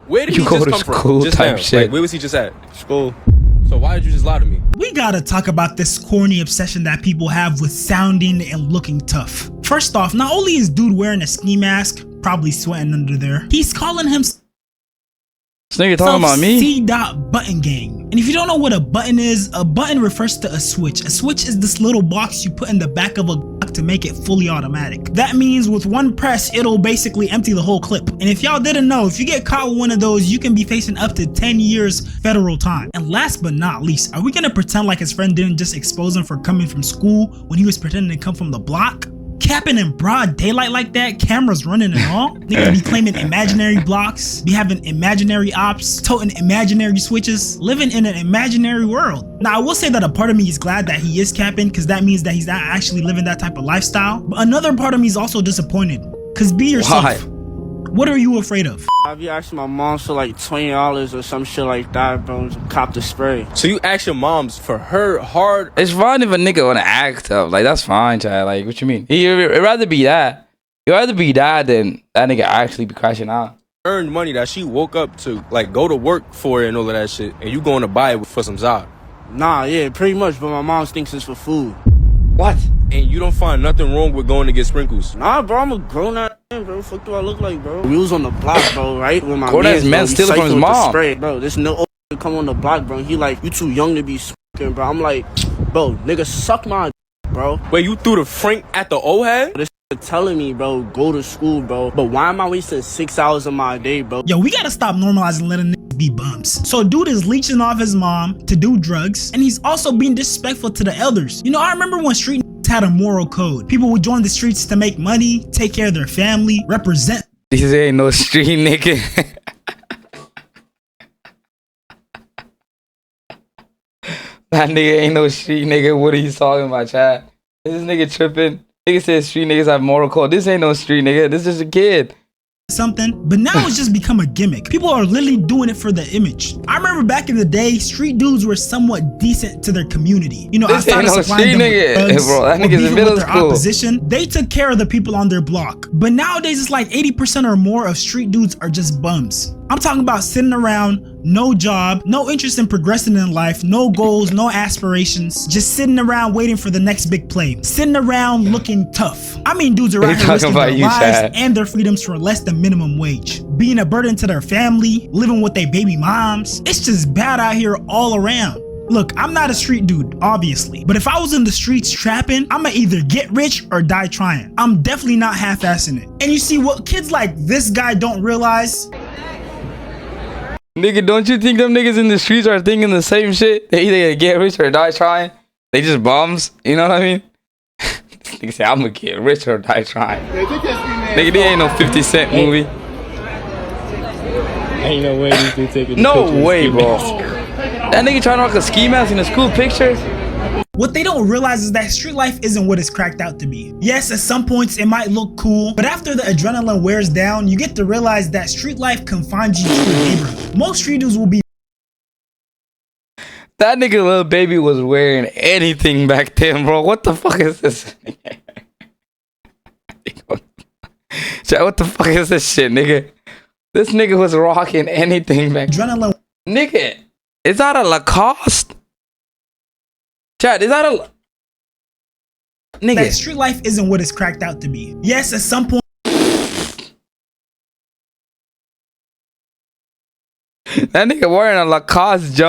Where did You he go just to come from? school Just type now. shit. Like, where was he just at? School. So why did you just lie to me? We gotta talk about this corny obsession that people have with sounding and looking tough. First off, not only is dude wearing a ski mask, probably sweating under there, he's calling himself This nigga talking about me? C.Button Gang. And if you don't know what a button is, a button refers to a switch. A switch is this little box you put in the back of a Glock to make it fully automatic. That means with one press, it'll basically empty the whole clip. And if y'all didn't know, if you get caught with one of those, you can be facing up to 10 years federal time. And last but not least, are we gonna pretend like his friend didn't just expose him for coming from school when he was pretending to come from the block? Capping in broad daylight like that, cameras running and all. Niggas be claiming imaginary blocks, be having imaginary ops, toting imaginary switches, living in an imaginary world. Now I will say that a part of me is glad that he is capping, because that means that he's not actually living that type of lifestyle. But another part of me is also disappointed, because be yourself. Why? What are you afraid of? I've been asking my mom for like $20 or some shit like that, bro, to cop the spray. So you asked your moms for her hard. It's fine if a nigga wanna act up. Like, that's fine, child. Like, what you mean? He'd rather be that. He'd rather be that than that nigga actually be crashing out. Earned money that she woke up to, like, go to work for it and all of that shit, and you going to buy it for some Zod. Nah, yeah, pretty much, but my mom thinks it's for food. What? And you don't find nothing wrong with going to get sprinkles. Nah, bro, I'm a grown-ass man, bro. Fuck do I look like, bro? We was on the block, bro, right? With my Grown-ass man we stealing from his cycled with the mom. spray, bro. This no old come on the block, bro. He like, you too young to be smoking, bro. I'm like, bro, nigga, suck my bro. Wait, you threw the frank at the old head? This telling me, bro, go to school, bro. But why am I wasting 6 hours of my day, bro? Yo, we gotta stop normalizing letting niggas be bums. So dude is leeching off his mom to do drugs, and he's also being disrespectful to the elders. You know, I remember when street had a moral code. People would join the streets to make money, take care of their family, represent. This ain't no street nigga. That nigga ain't no street nigga. What are you talking about, chat? This nigga tripping. Nigga said street niggas have moral code. This ain't no street nigga. This is a kid. Something, but now it's just become a gimmick. People are literally doing it for the image. I remember back in the day, street dudes were somewhat decent to their community. You know, This outside ain't of no supplying street them with nigga, drugs bro. That or nigga's in beefing middle with their school. opposition, they took care of the people on their block. But nowadays, it's like 80% or more of street dudes are just bums. I'm talking about sitting around, no job, no interest in progressing in life, no goals, no aspirations, just sitting around waiting for the next big play, sitting around looking tough. I mean, dudes are out here risking their lives and their freedoms for less than minimum wage, being a burden to their family, living with their baby moms. It's just bad out here all around. Look, I'm not a street dude, obviously, but if I was in the streets trapping, I'ma either get rich or die trying. I'm definitely not half-assing it. And you see, what kids like this guy don't realize, Nigga, don't you think them niggas in the streets are thinking the same shit? They either get rich or die trying. They just bums. You know what I mean? This nigga say, I'm gonna get rich or die trying. Nigga, this ain't no 50 Cent movie. Ain't no way these dudes taking No way, bro. That nigga trying to rock a ski mask in the school pictures. what they don't realize is that street life isn't what it's cracked out to be. Yes, at some points it might look cool, but after the adrenaline wears down, you get to realize that street life confines you to your neighborhood. Most street dudes will be That nigga little baby was wearing anything back then, bro. What the fuck is this? Chat, what the fuck is this shit, nigga? This nigga was rocking anything back then. adrenaline. Nigga, is that a Lacoste? Chat, is that a... That Nigga, street life isn't what it's cracked out to be. Yes, at some point that nigga wearing a Lacoste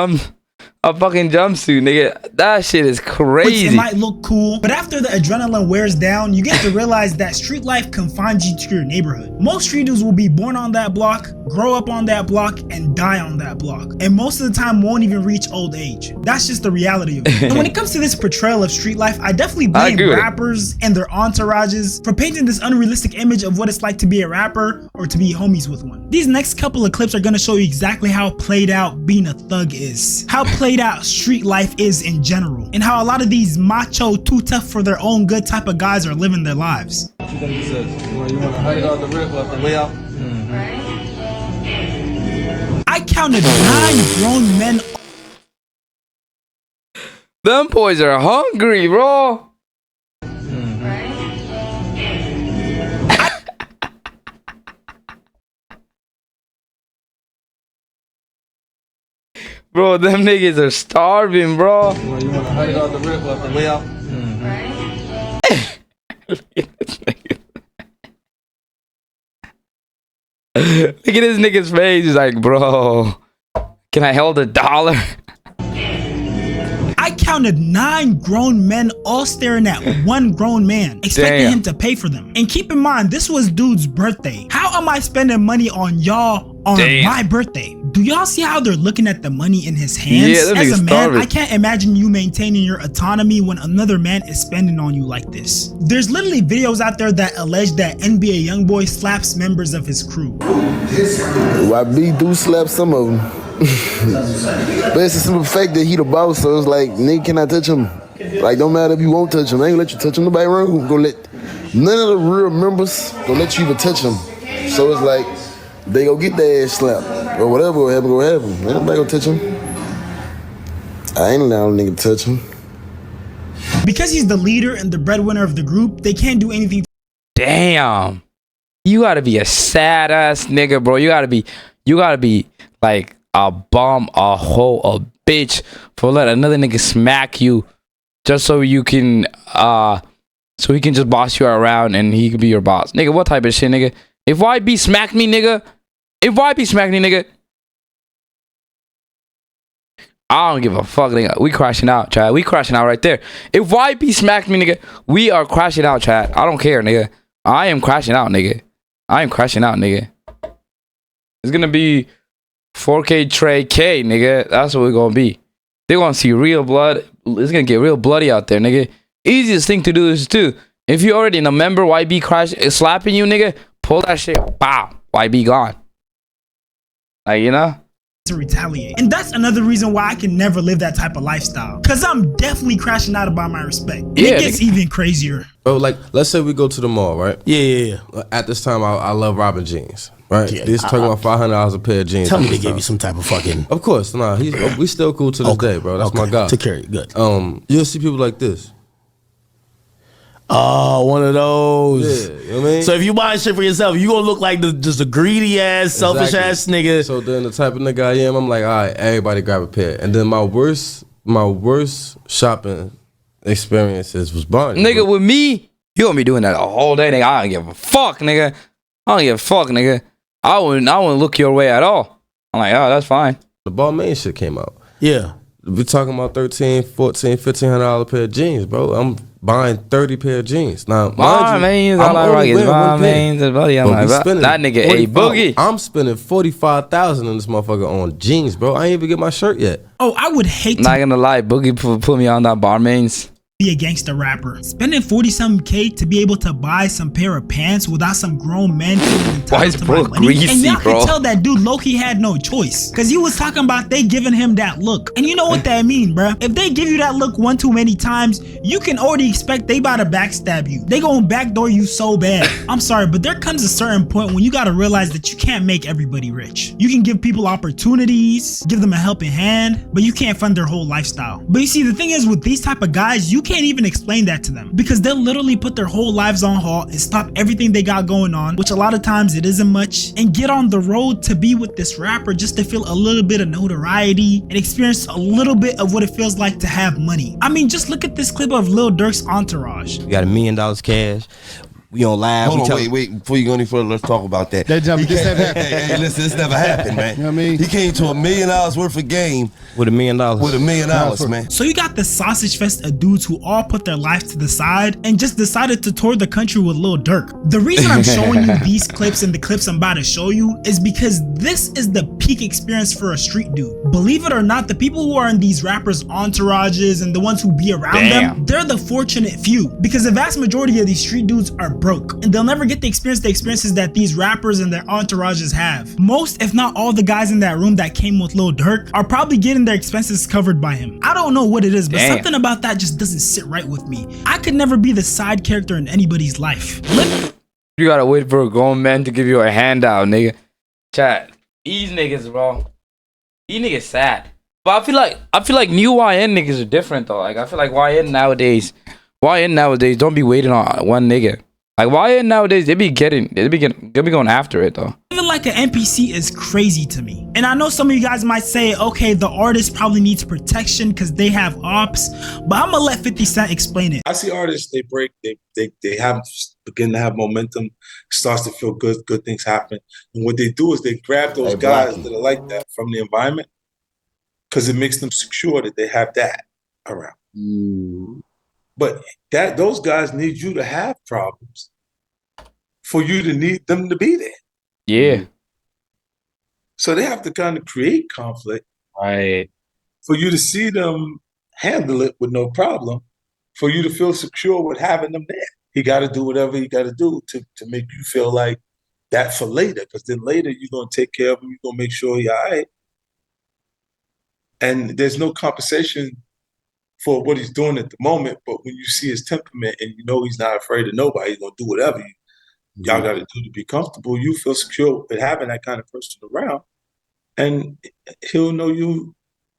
a fucking jumpsuit, nigga. That shit is it crazy. might look cool, but after the adrenaline wears down, you get to realize that street life confines you to your neighborhood. Most street dudes will be born on that block, grow up on that block, and die on that block. And most of the time won't even reach old age. That's just the reality of it. And when it comes to this portrayal of street life, I definitely blame agree with it. rappers and their entourages for painting this unrealistic image of what it's like to be a rapper or to be homies with one. These next couple of clips are gonna show you exactly how played out being a thug is. How played out street life is in general, and how a lot of these macho, too tough for their own good type of guys are living their lives. What you think he says? You want to hug it off the rip, off the way out? I counted 9 grown men. Them boys are hungry, bro. Bro, them niggas are starving, bro. You wanna hide out the rip left the way out? Look at this nigga's face. He's like, bro, can I hold $1? I counted 9 grown men all staring at one grown man, expecting him to pay for them. And keep in mind, this was dude's birthday. How am I spending money on y'all on my birthday? Do y'all see how they're looking at the money in his hands? Yeah, as a man, starving. I can't imagine you maintaining your autonomy when another man is spending on you like this. There's literally videos out there that allege that NBA YoungBoy slaps members of his crew. YB do slap some of them. But it's a simple fact that he the boss, so it's like, nigga, can I touch him? Like, don't matter if you won't touch him. I ain't gonna let you touch him. Nobody around gonna let none of the real members gonna let you even touch him. So it's like, they go get their ass slapped. Or whatever will happen, go happen. Ain't nobody gonna touch him. I ain't allowing a nigga to touch him. Because he's the leader and the breadwinner of the group, they can't do anything. Damn. You gotta be a sad ass nigga, bro. You gotta be like a bum, a hoe, a bitch for let another nigga smack you just so you can so he can just boss you around and he can be your boss. Nigga, what type of shit, nigga? If YB smacked me, nigga, I don't give a fuck, nigga. We crashing out, Chad. We crashing out right there. If YB smacked me, nigga, we are crashing out, Chad. I don't care, nigga. I am crashing out, nigga. It's gonna be 4K Trey K, nigga. That's what we're gonna be. They're gonna see real blood. It's gonna get real bloody out there, nigga. Easiest thing to do is too. If you already in a member, YB crash slapping you, nigga, pull that shit. Bow. YB gone. Like, you know? To retaliate. And that's another reason why I can never live that type of lifestyle. Cause I'm definitely crashing out about my respect. And it gets even crazier. Bro, like, let's say we go to the mall, right? Yeah. At this time, I love robbing jeans, right? Yeah, This talking about $500 a pair of jeans. Tell me they gave you some type of fucking. Of course, nah. We still cool to this day, bro. That's my guy. Took care of it. Good. You'll see people like this. Oh, one of those. Yeah, you know what I mean? So if you buy shit for yourself, you gonna look like just a greedy ass, selfish ass nigga. So then the type of nigga I am, I'm like, all right, everybody grab a pair. And then my worst shopping experiences was Barney. Nigga, with me, you gonna be doing that a whole day, nigga. I don't give a fuck, nigga. I wouldn't look your way at all. I'm like, oh, that's fine. The Balmain shit came out. Yeah. We talking about $1,300, $1,400, $1,500 pair of jeans, bro. I'm buying 30 pair of jeans. Now, Balmains, all I rock is Balmains. That nigga a boogie. I'm spending $45,000 in this motherfucker on jeans, bro. I ain't even get my shirt yet. Oh, I would hate Not to gonna lie, Boogie put me on that Balmains. be a gangster rapper. Spending 40-something K to be able to buy some pair of pants without some grown men feeling entitled to my money. And y'all can tell that dude low-key had no choice. Cause he was talking about they giving him that look. And you know what that mean, bruh? If they give you that look one too many times, you can already expect they about to backstab you. They gonna backdoor you so bad. I'm sorry, but there comes a certain point when you gotta realize that you can't make everybody rich. You can give people opportunities, give them a helping hand, but you can't fund their whole lifestyle. But you see, the thing is with these type of guys, you can't even explain that to them because they'll literally put their whole lives on halt and stop everything they got going on, which a lot of times it isn't much, and get on the road to be with this rapper just to feel a little bit of notoriety and experience a little bit of what it feels like to have money. I mean, just look at this clip of Lil Durk's entourage. We got $1 million cash. We on live. Hold on, wait. Before you go any further, let's talk about that. That jump, this never happened. Hey, listen, this never happened, man. You know what I mean? He came to $1 million worth of game with $1 million. With $1 million, man. So you got the sausage fest of dudes who all put their lives to the side and just decided to tour the country with Lil Durk. The reason I'm showing you these clips and the clips I'm about to show you is because this is the peak experience for a street dude. Believe it or not, the people who are in these rappers' entourages and the ones who be around them, they're the fortunate few because the vast majority of these street dudes are broke and they'll never get the experiences that these rappers and their entourages have. Most, if not all, the guys in that room that came with Lil Durk are probably getting their expenses covered by him. I don't know what it is, but something about that just doesn't sit right with me. I could never be the side character in anybody's life. You gotta wait for a grown man to give you a handout, nigga. Chat, these niggas, bro. These niggas sad. But I feel like new YN niggas are different though. Like I feel like YN nowadays don't be waiting on one nigga. Like YN nowadays, they be going after it though. Even like an NPC is crazy to me. And I know some of you guys might say, okay, the artist probably needs protection because they have ops, but I'm gonna let 50 Cent explain it. I see artists, they break, they have begin to have momentum, starts to feel good, good things happen. And what they do is they grab those guys that are like that from the environment because it makes them secure that they have that around. But those guys need you to have problems for you to need them to be there. Yeah. So they have to kind of create conflict, right, for you to see them handle it with no problem, for you to feel secure with having them there. He got to do whatever he got to do to make you feel like that for later, because then later you're going to take care of him, you're going to make sure he's all right. And there's no compensation for what he's doing at the moment, but when you see his temperament and you know he's not afraid of nobody, he's going to do whatever y'all got to do to be comfortable, you feel secure with having that kind of person around, and he'll know you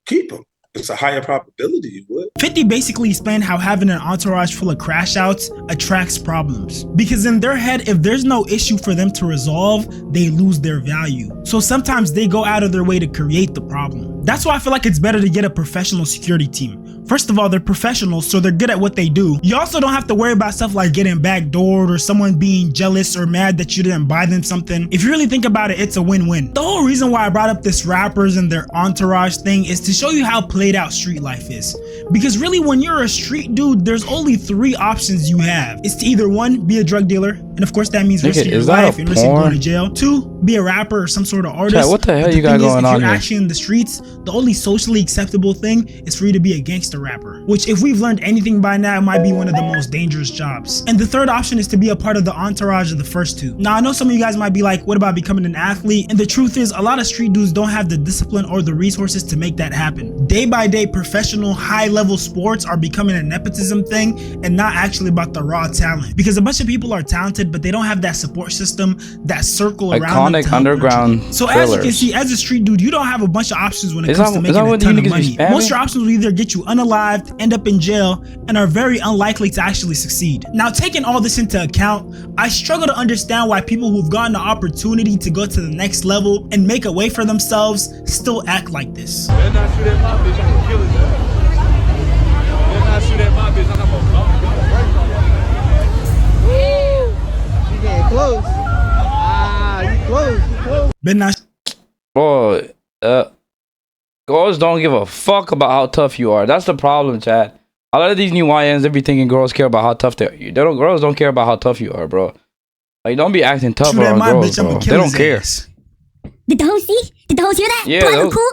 keep him. It's a higher probability you would. 50 basically explained how having an entourage full of crash outs attracts problems. Because in their head, if there's no issue for them to resolve, they lose their value. So sometimes they go out of their way to create the problem. That's why I feel like it's better to get a professional security team. First of all, they're professionals, so they're good at what they do. You also don't have to worry about stuff like getting backdoored or someone being jealous or mad that you didn't buy them something. If you really think about it, it's a win-win. The whole reason why I brought up this rappers and their entourage thing is to show you how played out street life is. Because really, when you're a street dude, there's only 3 options you have. It's to either 1, be a drug dealer, and of course that means risking your life and risking going to jail. 2, be a rapper or some sort of artist. Chat, what the hell you got going on here? If you're here? actually in the streets, the only socially acceptable thing is for you to be a gangster rapper, which if we've learned anything by now, it might be one of the most dangerous jobs. And the 3rd option is to be a part of the entourage of the first 2. Now I know some of you guys might be like, what about becoming an athlete? And the truth is, a lot of street dudes don't have the discipline or the resources to make that happen. Day by day, professional high-level sports are becoming a nepotism thing and not actually about the raw talent, because a bunch of people are talented but they don't have that support system, that circle around them. Iconic underground so thrillers. as you can see, as a street dude, you don't have a bunch of options when it comes to making a ton of money. Most of your options will either get you unalived, end up in jail, and are very unlikely to actually succeed. Now, taking all this into account, I struggle to understand why people who've gotten the opportunity to go to the next level and make a way for themselves still act like this. Better not shoot at my bitch, I'm gonna kill his ass. Better not shoot at my bitch, I'm gonna You getting close. You close. Better not. Bro, girls don't give a fuck about how tough you are. That's the problem, Chad. A lot of these new YNs, they be thinking girls care about how tough they are. Girls don't care about how tough you are, bro. Like, don't be acting tough around girls, bro. They don't care. Did the host see? Did the host hear that? Yeah,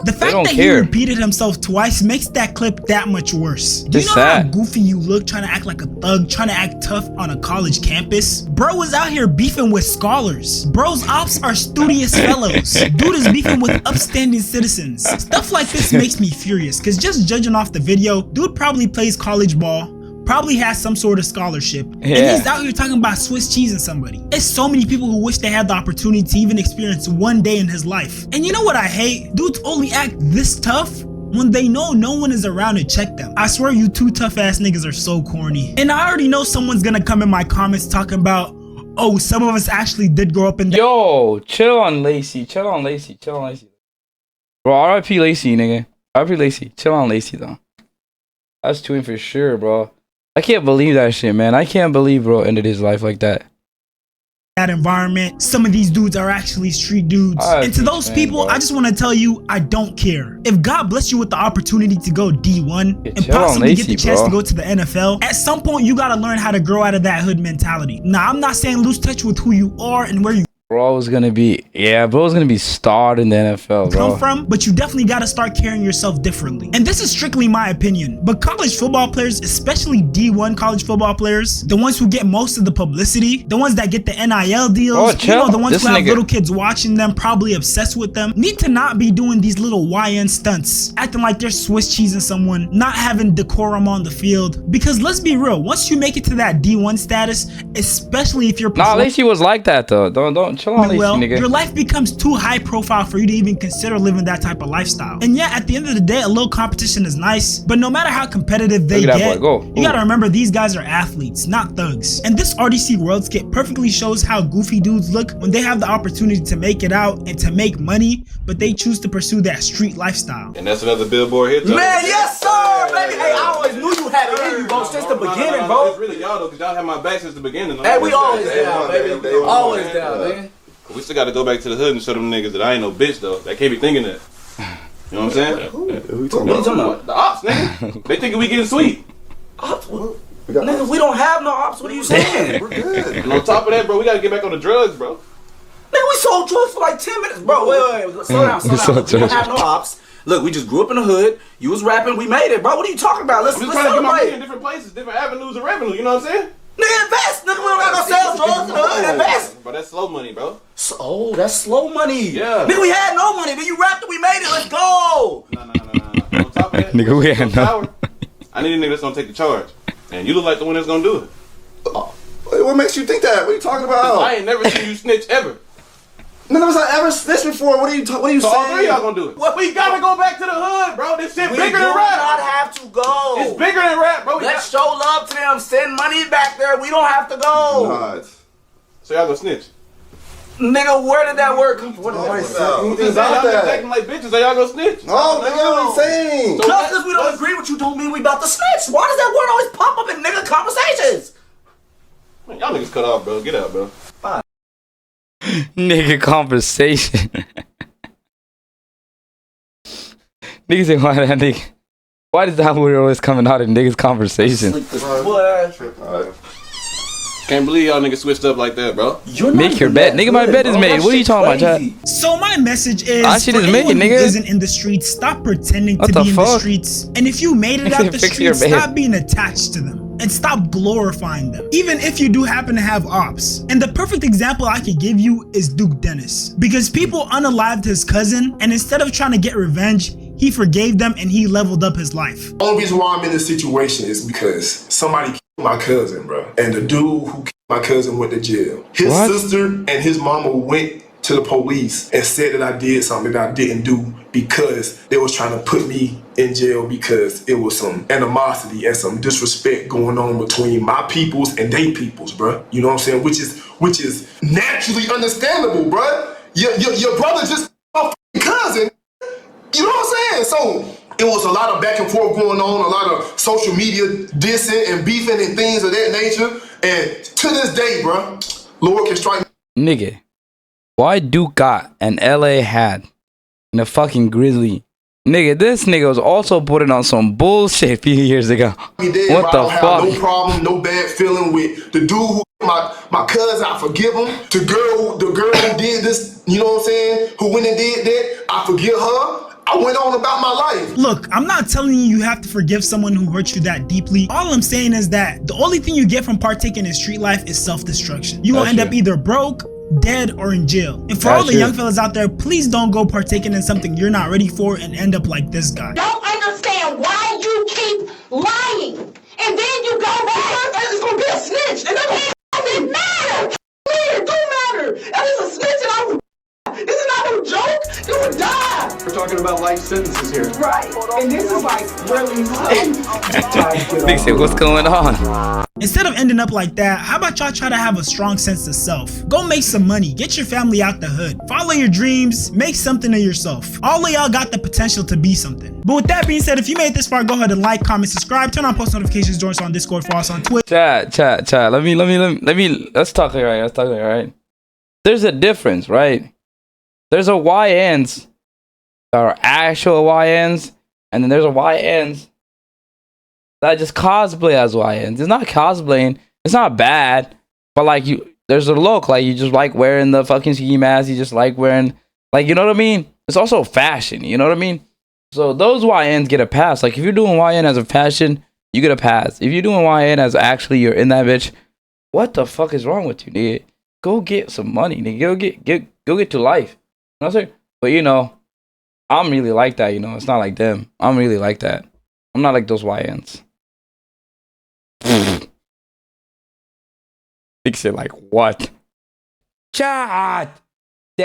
the fact that he repeated himself twice makes that clip that much worse. Do you know how goofy you look trying to act like a thug, trying to act tough on a college campus? Bro was out here beefing with scholars. Bro's ops are studious fellows. Dude is beefing with upstanding citizens. Stuff like this makes me furious, because just judging off the video, dude probably plays college ball, probably has some sort of scholarship, and he's out here talking about Swiss cheesing somebody. There's so many people who wish they had the opportunity to even experience one day in his life. And you know what I hate? Dudes only act this tough when they know no one is around to check them. I swear you 2 tough ass niggas are so corny. And I already know someone's gonna come in my comments talking about, oh, some of us actually did grow up in that. Yo, chill on Lacey. Chill on Lacey. Chill on Lacey. Bro, RIP Lacey, nigga. RIP Lacey. Chill on Lacey, though. That's tweeting for sure, bro. I can't believe that shit, man. I can't believe bro ended his life like that. That environment, some of these dudes are actually street dudes. And to those people, bro, I just want to tell you, I don't care. If God bless you with the opportunity to go D1 and possibly get the chance to go to the NFL, at some point you got to learn how to grow out of that hood mentality. Now, I'm not saying lose touch with who you are and where you Bro's gonna be, bro's gonna be starred in the NFL, bro. Come from, but you definitely got to start carrying yourself differently. And this is strictly my opinion, but college football players, especially D1 college football players, the ones who get most of the publicity, the ones that get the NIL deals, you know, the ones who have little kids watching them, probably obsessed with them, need to not be doing these little YN stunts, acting like they're Swiss cheesing someone, not having decorum on the field. Because let's be real, once you make it to that D1 status, especially if you're Nah, Lacey was like that though. Don't chill on this, well, nigga. your life becomes too high profile for you to even consider living that type of lifestyle. And yeah, at the end of the day, a little competition is nice, but no matter how competitive they get, you gotta remember these guys are athletes, not thugs. And this RDC World Skit perfectly shows how goofy dudes look when they have the opportunity to make it out and to make money, but they choose to pursue that street lifestyle. And that's another Billboard hit, though. Man, yes sir, baby. Hey, I always knew you had it in you, bro, since the beginning, bro. It's really y'all, though, because y'all had my back since the beginning. Hey, we always down, baby. Always down, man. We still got to go back to the hood and show them niggas that I ain't no bitch, though. They can't be thinking that. You know what I'm saying? Who you talking about? The ops, nigga. They thinking we getting sweet. Ops? Nigga, we don't have no ops. What are you saying? We're good. And on top of that, bro, we got to get back on the drugs, bro. Nigga, we sold drugs for like 10 minutes. Bro, wait. Slow down. We don't have no ops. Look, we just grew up in the hood. You was rapping. We made it, bro. What are you talking about? Let's trying to get my money in different places, different avenues of revenue. You know what I'm saying? Nigga, invest. Nigga, we don't got no sales drugs in the hood. Invest. But that's slow money, bro. Oh, that's slow money. Yeah. Nigga, we had no money, but you rapped it. We made it. Let's go. No. On top of that, nigga, we had no. I need a nigga that's gonna take the charge, and you look like the one that's gonna do it. What makes you think that? What are you talking about? I ain't never seen you snitch ever. None of us have ever snitched before. What are you So saying? all three of y'all gonna do it. Well, we gotta go back to the hood, bro. This shit bigger than rap. We do not have to go. It's bigger than rap, bro. Let's show love to them. Send money back there. We don't have to go. God. So y'all gonna snitch? Nigga, where did that word come from? What Just say y'all been acting like bitches, so y'all gonna snitch? No, nigga, what are we saying? So just because we don't agree with you don't mean we about to snitch. Why does that word always pop up in nigga conversations? Man, y'all niggas cut off, bro. Get out, bro. Fine. Nigga conversation. Niggas say why that nigga. Why is that word always coming out in niggas conversation? Can't believe y'all niggas switched up like that, bro. Make your bed. Nigga, my bed is made. What are you talking about, chat? So my message is, That shit is for made, anyone who nigga. isn't in the streets, stop pretending What to the be in the fuck? streets. And if you made it out the Fix your streets, bed. stop being attached to them. And stop glorifying them, even if you do happen to have ops. And the perfect example I could give you is Duke Dennis. Because people unalived his cousin, and instead of trying to get revenge, he forgave them and he leveled up his life. The only reason why I'm in this situation is because somebody killed my cousin, bro. And the dude who killed my cousin went to jail. His sister and his mama went to the police and said that I did something that I didn't do because they was trying to put me in jail because it was some animosity and some disrespect going on between my peoples and they peoples, bro. You know what I'm saying? Which is naturally understandable, bro. Your brother just my cousin. You know what I'm saying? So it was a lot of back and forth going on, a lot of social media dissing and beefing and things of that nature. And to this day, bro, Lord can strike me. Nigga, why Duke got an LA hat and a fucking grizzly? Nigga, this nigga was also putting on some bullshit a few years ago. What the fuck? I have no problem, no bad feeling with the dude who my cousin. I forgive him. The girl who did this, you know what I'm saying? Who went and did that, I forgive her. I went on about my life. Look, I'm not telling you have to forgive someone who hurt you that deeply. All I'm saying is that the only thing you get from partaking in street life is self-destruction. You will end up either broke, dead, or in jail. And for all the young fellas out there, please don't go partaking in something you're not ready for and end up like this guy. Don't understand why you keep lying. And then you go back. It's gonna be a snitch. And them doesn't matter. It do matter. That is a snitch and I would. This is not no joke. You would die. We're talking about life sentences here. Right. And this is like really Nigga said, what's going on? Instead of ending up like that, how about y'all try to have a strong sense of self? Go make some money, get your family out the hood, follow your dreams, make something of yourself. All of y'all got the potential to be something. But with that being said, if you made it this far, go ahead and like, comment, subscribe, turn on post notifications, join us on Discord, follow us on Twitch. Chat. Let's talk here, right? There's a difference, right? There's a YNs that are actual YNs, and then there's a YNs that just cosplay as YNs. It's not cosplaying. It's not bad, but like there's a look. Like you just like wearing the fucking ski mask. You just like wearing, like, you know what I mean? It's also fashion. You know what I mean? So those YNs get a pass. Like if you're doing YN as a fashion, you get a pass. If you're doing YN as actually you're in that bitch, what the fuck is wrong with you, nigga? Go get some money, nigga. Go get to life. You know what I'm saying? But you know, I'm really like that, you know. It's not like them. I'm really like that. I'm not like those YNs. Fix it like what? Chat.